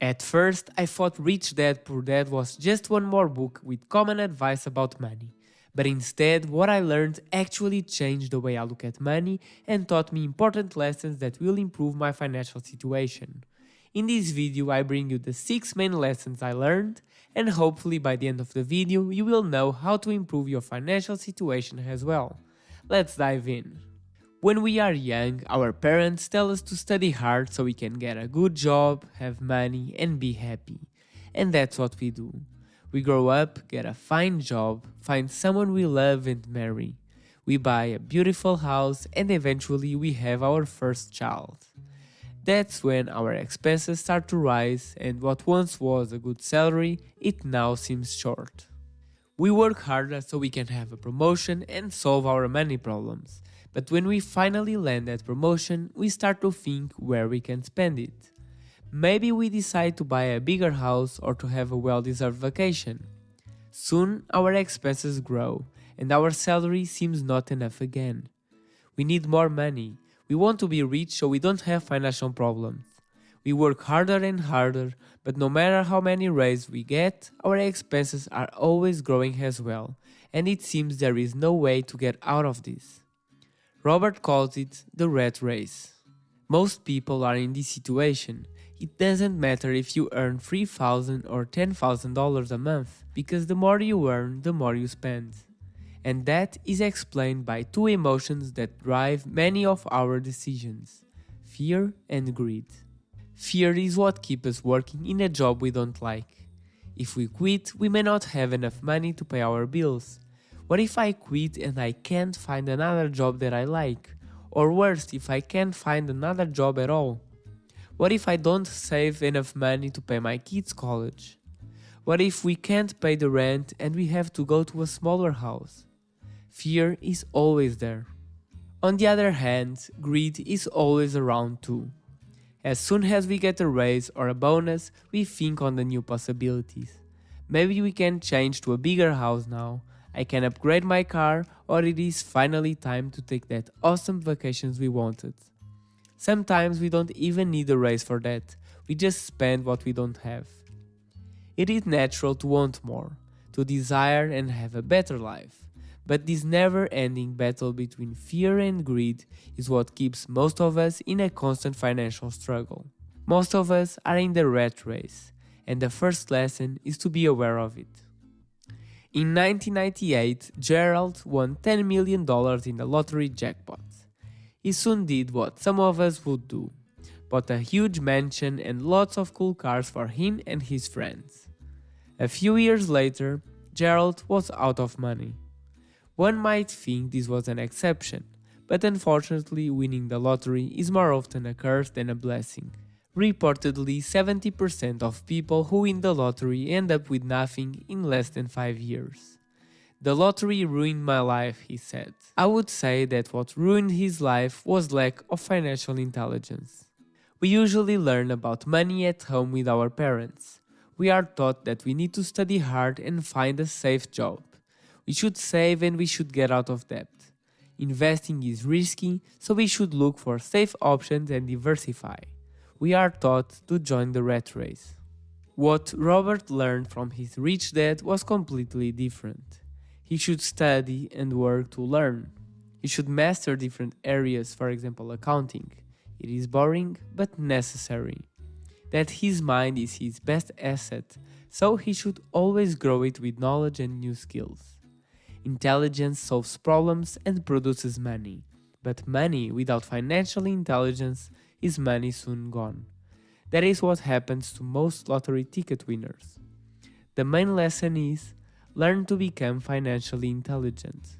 At first, I thought Rich Dad Poor Dad was just one more book with common advice about money. But instead, what I learned actually changed the way I look at money and taught me important lessons that will improve my financial situation. In this video, I bring you the 6 main lessons I learned, and hopefully by the end of the video, you will know how to improve your financial situation as well. Let's dive in. When we are young, our parents tell us to study hard so we can get a good job, have money, and be happy. And that's what we do. We grow up, get a fine job, find someone we love and marry. We buy a beautiful house and eventually we have our first child. That's when our expenses start to rise and what once was a good salary, it now seems short. We work harder so we can have a promotion and solve our money problems. But when we finally land that promotion, we start to think where we can spend it. Maybe we decide to buy a bigger house or to have a well-deserved vacation. Soon our expenses grow and our salary seems not enough again. We need more money. We want to be rich so we don't have financial problems. We work harder and harder, but no matter how many raises we get, our expenses are always growing as well, and it seems there is no way to get out of this. Robert calls it the rat race. Most people are in this situation. It doesn't matter if you earn $3,000 or $10,000 a month, because the more you earn, the more you spend. And that is explained by two emotions that drive many of our decisions: fear and greed. Fear is what keeps us working in a job we don't like. If we quit, we may not have enough money to pay our bills. What if I quit and I can't find another job that I like? Or worse, if I can't find another job at all? What if I don't save enough money to pay my kids' college? What if we can't pay the rent and we have to go to a smaller house? Fear is always there. On the other hand, greed is always around too. As soon as we get a raise or a bonus, we think on the new possibilities. Maybe we can change to a bigger house now. I can upgrade my car, or it is finally time to take that awesome vacations we wanted. Sometimes we don't even need a raise for that, we just spend what we don't have. It is natural to want more, to desire and have a better life, but this never-ending battle between fear and greed is what keeps most of us in a constant financial struggle. Most of us are in the rat race, and the first lesson is to be aware of it. In 1998, Gerald won $10 million in the lottery jackpot. He soon did what some of us would do, bought a huge mansion and lots of cool cars for him and his friends. A few years later, Gerald was out of money. One might think this was an exception, but unfortunately winning the lottery is more often a curse than a blessing. Reportedly, 70% of people who win the lottery end up with nothing in less than 5 years. The lottery ruined my life, he said. I would say that what ruined his life was lack of financial intelligence. We usually learn about money at home with our parents. We are taught that we need to study hard and find a safe job. We should save and we should get out of debt. Investing is risky, so we should look for safe options and diversify. We are taught to join the rat race. What Robert learned from his rich dad was completely different. He should study and work to learn. He should master different areas, for example accounting. It is boring but necessary. That his mind is his best asset, so he should always grow it with knowledge and new skills. Intelligence solves problems and produces money, but money without financial intelligence is money soon gone. That is what happens to most lottery ticket winners. The main lesson is, learn to become financially intelligent.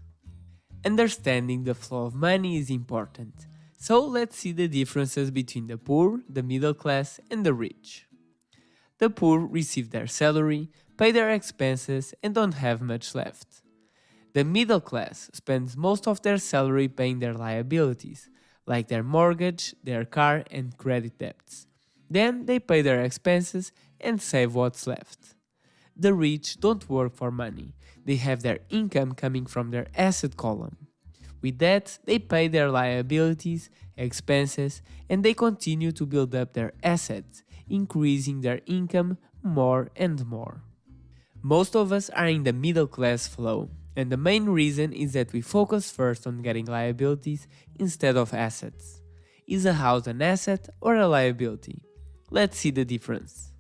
Understanding the flow of money is important, so let's see the differences between the poor, the middle class, and the rich. The poor receive their salary, pay their expenses, and don't have much left. The middle class spends most of their salary paying their liabilities, like their mortgage, their car, and credit debts. Then they pay their expenses and save what's left. The rich don't work for money, they have their income coming from their asset column. With that, they pay their liabilities, expenses, and they continue to build up their assets, increasing their income more and more. Most of us are in the middle class flow, and the main reason is that we focus first on getting liabilities instead of assets. Is a house an asset or a liability? Let's see the difference.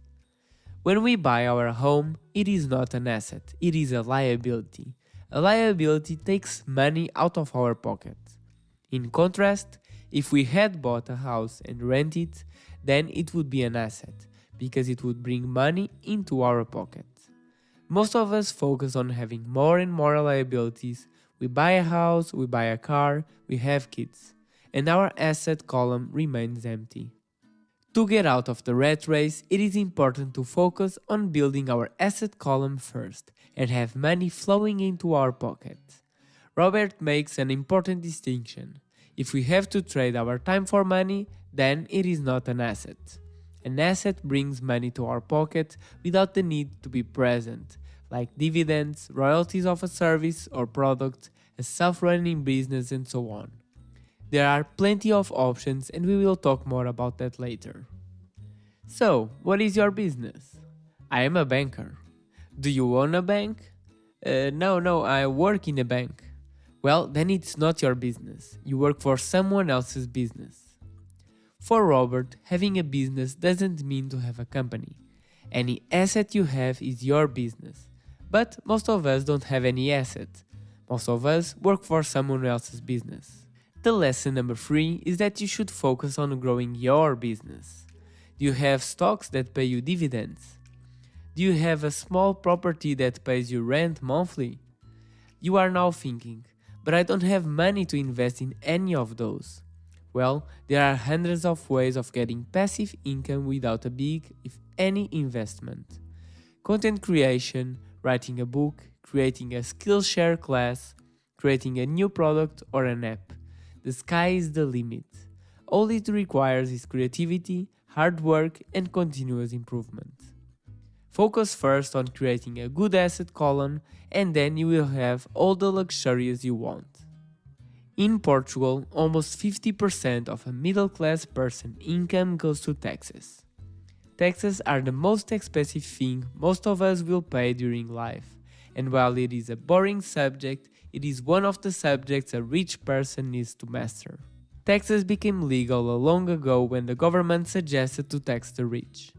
When we buy our home, it is not an asset, it is a liability. A liability takes money out of our pocket. In contrast, if we had bought a house and rent it, then it would be an asset, because it would bring money into our pocket. Most of us focus on having more and more liabilities. We buy a house, we buy a car, we have kids, and our asset column remains empty. To get out of the rat race, it is important to focus on building our asset column first and have money flowing into our pocket. Robert makes an important distinction. If we have to trade our time for money, then it is not an asset. An asset brings money to our pocket without the need to be present, like dividends, royalties of a service or product, a self-running business, and so on. There are plenty of options, and we will talk more about that later. So, what is your business? I am a banker. Do you own a bank? No, I work in a bank. Well, then it's not your business. You work for someone else's business. For Robert, having a business doesn't mean to have a company. Any asset you have is your business. But most of us don't have any asset. Most of us work for someone else's business. The lesson number 3 is that you should focus on growing your business. Do you have stocks that pay you dividends? Do you have a small property that pays you rent monthly? You are now thinking, but I don't have money to invest in any of those. Well, there are hundreds of ways of getting passive income without a big, if any, investment. Content creation, writing a book, creating a Skillshare class, creating a new product or an app. The sky is the limit. All it requires is creativity, hard work, and continuous improvement. Focus first on creating a good asset column, and then you will have all the luxuries you want. In Portugal, almost 50% of a middle-class person's income goes to taxes. Taxes are the most expensive thing most of us will pay during life, and while it is a boring subject, it is one of the subjects a rich person needs to master. Taxes became legal long ago when the government suggested to tax the rich.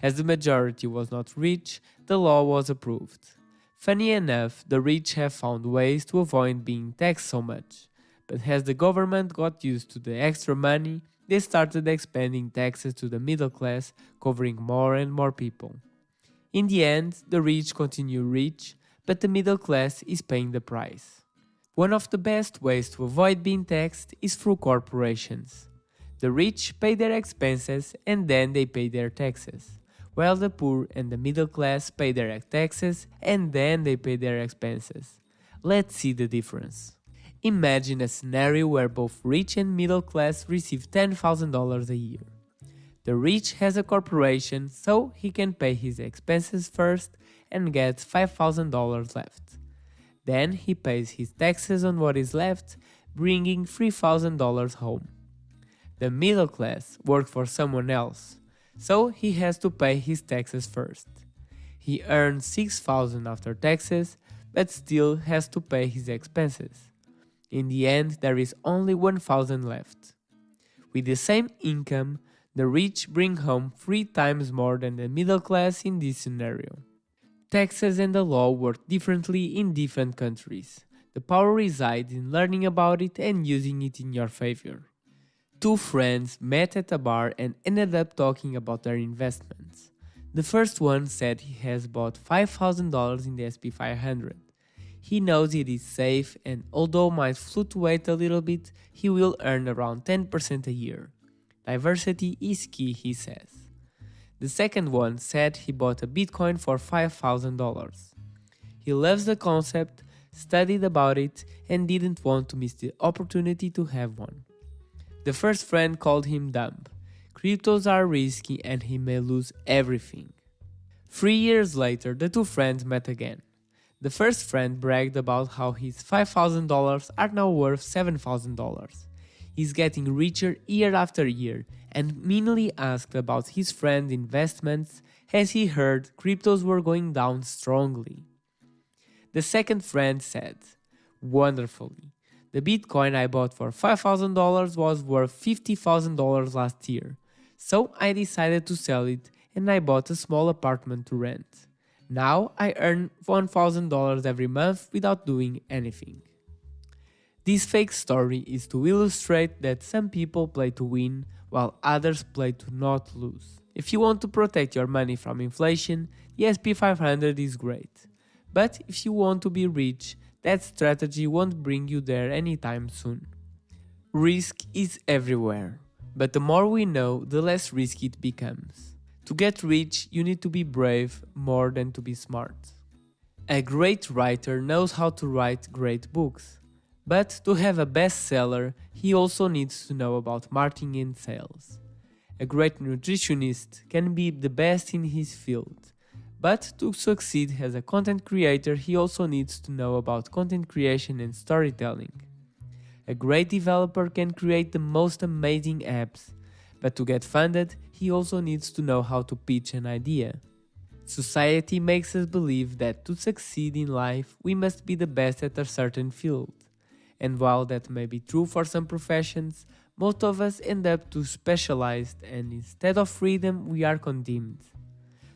As the majority was not rich, the law was approved. Funny enough, the rich have found ways to avoid being taxed so much, but as the government got used to the extra money, they started expanding taxes to the middle class, covering more and more people. In the end, the rich continue rich, but the middle class is paying the price. One of the best ways to avoid being taxed is through corporations. The rich pay their expenses and then they pay their taxes, while the poor and the middle class pay their taxes and then they pay their expenses. Let's see the difference. Imagine a scenario where both rich and middle class receive $10,000 a year. The rich has a corporation, so he can pay his expenses first and gets $5,000 left. Then he pays his taxes on what is left, bringing $3,000 home. The middle class works for someone else, so he has to pay his taxes first. He earns $6,000 after taxes, but still has to pay his expenses. In the end, there is only $1,000 left. With the same income, the rich bring home 3 times more than the middle class in this scenario. Taxes and the law work differently in different countries. The power resides in learning about it and using it in your favor. 2 friends met at a bar and ended up talking about their investments. The first one said he has bought $5,000 in the SP 500. He knows it is safe and although might fluctuate a little bit, he will earn around 10% a year. Diversity is key, he says. The second one said he bought a Bitcoin for $5,000. He loves the concept, studied about it, and didn't want to miss the opportunity to have one. The first friend called him dumb. Cryptos are risky and he may lose everything. 3 years later, the 2 friends met again. The first friend bragged about how his $5,000 are now worth $7,000. He's getting richer year after year, and meanly asked about his friend's investments as he heard cryptos were going down strongly. The second friend said, "Wonderfully. The Bitcoin I bought for $5,000 was worth $50,000 last year, so I decided to sell it and I bought a small apartment to rent. Now I earn $1,000 every month without doing anything." This fake story is to illustrate that some people play to win while others play to not lose. If you want to protect your money from inflation, the SP 500 is great. But if you want to be rich, that strategy won't bring you there anytime soon. Risk is everywhere, but the more we know, the less risky it becomes. To get rich, you need to be brave more than to be smart. A great writer knows how to write great books, but to have a bestseller, he also needs to know about marketing and sales. A great nutritionist can be the best in his field, but to succeed as a content creator, he also needs to know about content creation and storytelling. A great developer can create the most amazing apps, but to get funded, he also needs to know how to pitch an idea. Society makes us believe that to succeed in life, we must be the best at a certain field. And while that may be true for some professions, most of us end up too specialized and instead of freedom, we are condemned.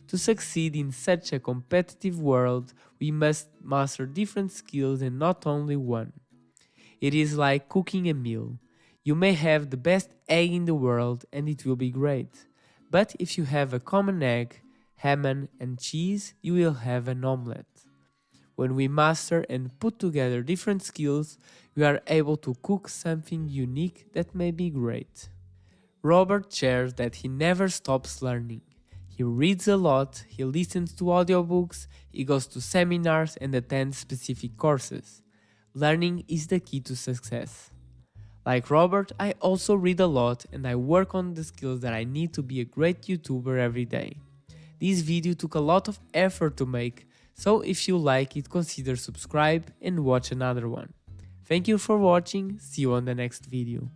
To succeed in such a competitive world, we must master different skills and not only one. It is like cooking a meal. You may have the best egg in the world and it will be great. But if you have a common egg, ham and cheese, you will have an omelette. When we master and put together different skills, we are able to cook something unique that may be great. Robert shares that he never stops learning. He reads a lot, he listens to audiobooks, he goes to seminars and attends specific courses. Learning is the key to success. Like Robert, I also read a lot and I work on the skills that I need to be a great YouTuber every day. This video took a lot of effort to make, so if you like it, consider subscribe and watch another one. Thank you for watching, see you on the next video.